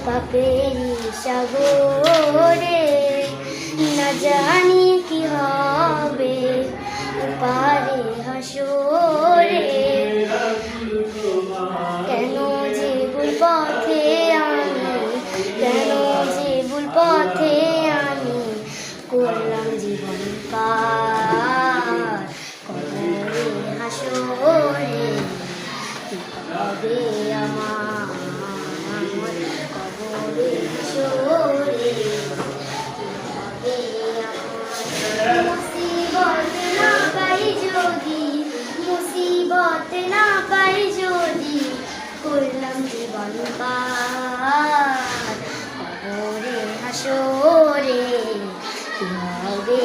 পাপেরি সাগরে, না জানি কি হবে পারে হাসরে। কেন যে ভুল পথে আমি, কেন যে ভুল পথে আমি করলাম জীবন পার। কবরে হাসরে কি হবে আমার, কবরে হাসরে কি হবে আমার। মুসিবত না পাই যদি, মুসিবত না পাই যদি করলাম জীবন পার। কবরে হাসরে কি হবে